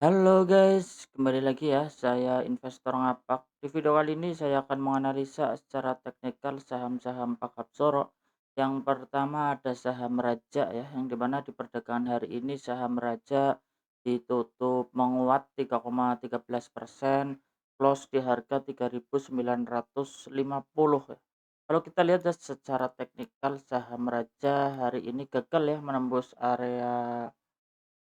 Halo guys, kembali lagi ya, saya investor ngapak. Di video kali ini saya akan menganalisa secara teknikal saham-saham Pakabsoro. Yang pertama ada saham Raja ya, yang dimana di perdagangan hari ini saham Raja ditutup menguat 3,13%, close di harga 3.950 ya. Kalau kita lihat ya, secara teknikal saham Raja hari ini gagal ya menembus area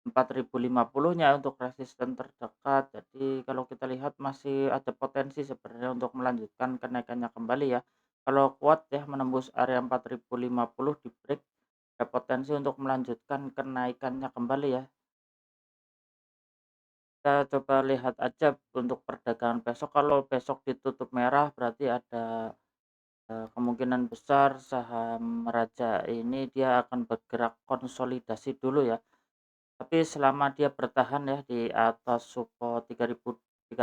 4.050-nya untuk resisten terdekat. Jadi kalau kita lihat masih ada potensi sebenarnya untuk melanjutkan kenaikannya kembali ya. Kalau kuat ya menembus area 4.050 di break, ada potensi untuk melanjutkan kenaikannya kembali ya. Kita coba lihat aja untuk perdagangan besok. Kalau besok ditutup merah berarti ada kemungkinan besar saham Raja ini dia akan bergerak konsolidasi dulu ya. Tapi selama dia bertahan ya di atas support 3.320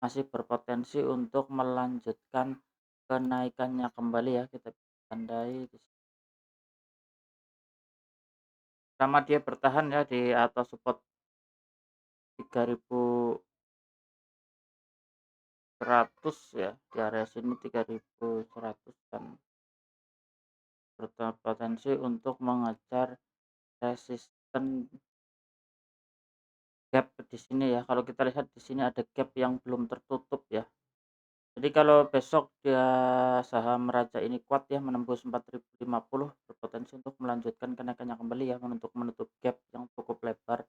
masih berpotensi untuk melanjutkan kenaikannya kembali ya, kita tandai di sini. Selama dia bertahan ya di atas support 3.100 ya, di area sini 3.100 dan berpotensi untuk mengejar resisten gap di sini ya. Kalau kita lihat di sini ada gap yang belum tertutup ya. Jadi kalau besok dia saham Raja ini kuat ya menembus 4.050 berpotensi untuk melanjutkan kenaikannya kembali ya untuk menutup gap yang cukup lebar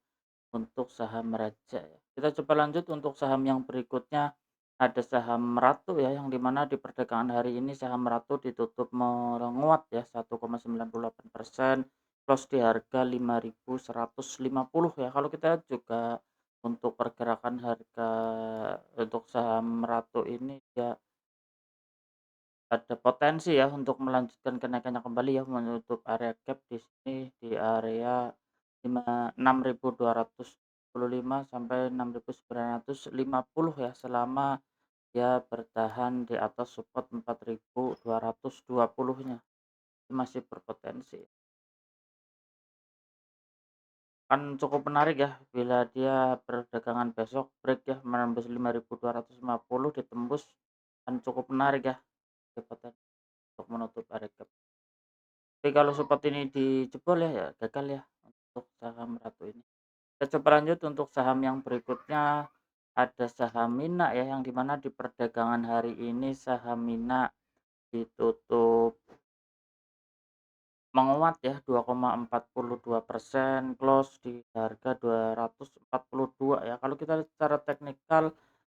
untuk saham Raja ya. Kita coba lanjut untuk saham yang berikutnya ada saham Ratu ya yang dimana di perdagangan hari ini saham Ratu ditutup menguat ya 1,98%, close di harga 5.150 ya. Kalau kita lihat juga untuk pergerakan harga untuk saham Ratu ini ya ada potensi ya untuk melanjutkan kenaikannya kembali ya menutup area gap di sini di area 6.245 sampai 6.950 ya selama dia bertahan di atas support 4.220-nya. Masih berpotensi. Kan cukup menarik ya bila dia perdagangan besok break ya menembus 5.250 ditembus, kan cukup menarik ya berpotensi untuk menutup area gap. Tapi kalau support ini dijebol ya, ya gagal ya untuk saham Ratu ini. Kita coba lanjut untuk saham yang berikutnya, ada saham Mina ya, yang dimana di perdagangan hari ini saham Mina ditutup menguat ya 2,42%, close di harga 242 ya. Kalau kita lihat secara teknikal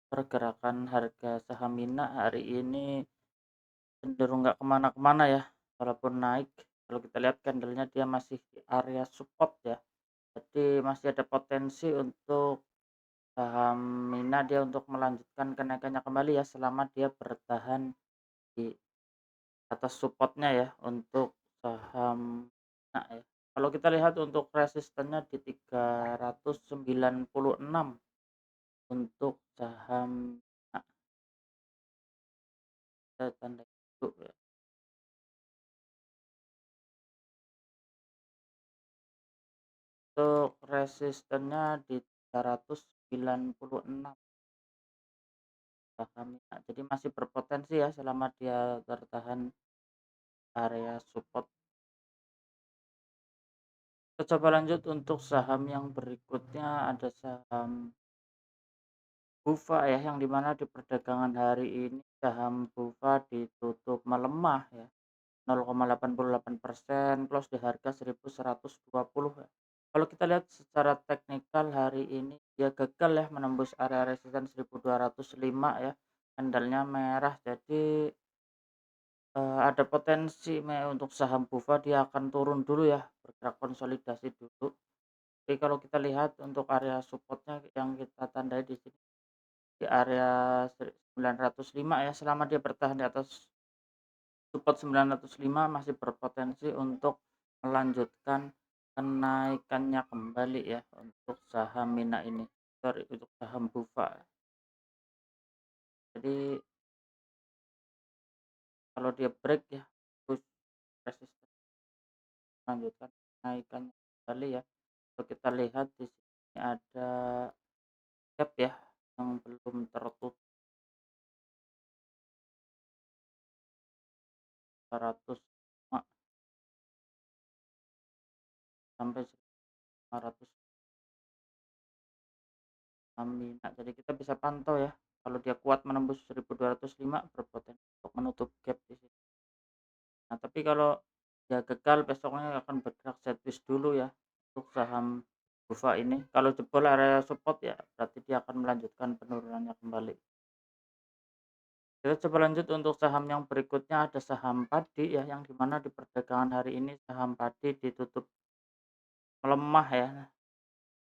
pergerakan harga saham Mina hari ini cenderung nggak kemana-kemana ya, walaupun naik. Kalau kita lihat candlenya dia masih di area support ya. Jadi masih ada potensi untuk saham Mina dia untuk melanjutkan kenaikannya kembali ya selama dia bertahan di atas supportnya ya untuk saham Mina ya. Kalau kita lihat untuk resistennya di 396 untuk saham Mina, kita tanda dulu ya. Untuk resistennya di 396 saham Mina. Jadi masih berpotensi ya selama dia bertahan area support. Kita coba lanjut untuk saham yang berikutnya ada saham Bufa ya yang dimana di perdagangan hari ini saham Bufa ditutup melemah ya 0,88%, close di harga 1.120 ya. Kalau kita lihat secara teknikal hari ini dia gagal ya menembus area resisten 1.205 ya, candlenya merah jadi ada potensi untuk saham Bufa dia akan turun dulu ya, bergerak konsolidasi dulu. Jadi kalau kita lihat untuk area supportnya yang kita tandai di sini di area 905 ya, selama dia bertahan di atas support 905 masih berpotensi untuk melanjutkan kenaikannya kembali ya untuk saham Mina ini. Sorry, untuk saham Bufa. Jadi kalau dia break ya, terus resisten melanjutkan kenaikannya kembali ya. Kalau kita lihat di sini Ini ada gap ya yang belum tertutup 405 sampai 500 minat. Jadi kita bisa pantau ya, kalau dia kuat menembus 1205 berpotensi untuk menutup gap di sini. Nah, tapi kalau dia gagal besoknya akan bergerak sideways dulu ya untuk saham BUFA ini. Kalau jebol area support ya berarti dia akan melanjutkan penurunannya kembali. Kita coba lanjut untuk saham yang berikutnya, ada saham padi ya, yang dimana di perdagangan hari ini saham padi ditutup melemah ya,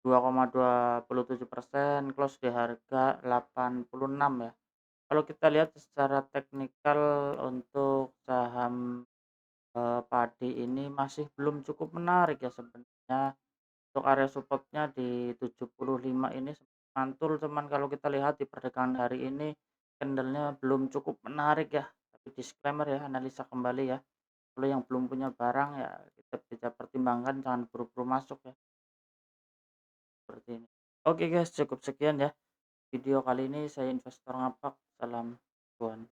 2,27%, close di harga 86 ya. Kalau kita lihat secara teknikal untuk saham padi ini masih belum cukup menarik ya sebenarnya. Untuk area supportnya di 75 ini mantul, cuman kalau kita lihat di perdagangan hari ini candlenya belum cukup menarik ya. Tapi disclaimer ya, analisa kembali ya. Kalau yang belum punya barang ya kita bisa pertimbangkan, jangan buru-buru masuk ya, seperti ini. Oke guys, cukup sekian ya video kali ini. Saya investor ngapak, salam cuan.